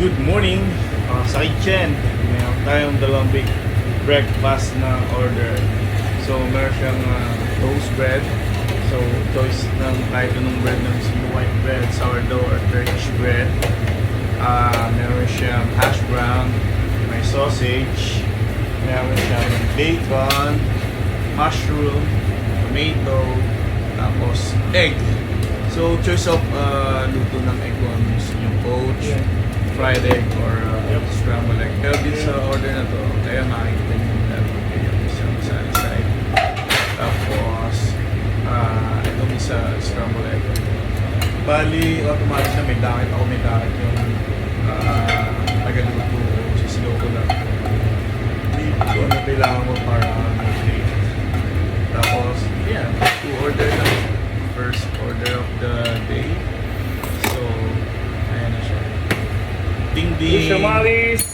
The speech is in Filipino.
Good morning sa kitchen. Meron tayong dalawang big breakfast na order. So meron siyang toast bread. So choice ng kahit anong bread ng white bread, sourdough or Turkish bread. Meron siyang hash brown, may sausage, meron siyang bacon, mushroom, tomato, tapos egg. So choice of luto ng egg kung ano gusto nyo, poach, fried egg, or scrambled egg. Pero dito sa order na to, kaya makikita nyo yung isang side. Tapos, itong isa scrambled egg. Bali, automatic na may dakit ako, may dakit yung tagaluto ko. Sisigaw ko lang. Dito na kailangan mo para mag-date. Tapos, yeah, to-order na. First order of the day. So, ayan na siya. Ding ding! Maris!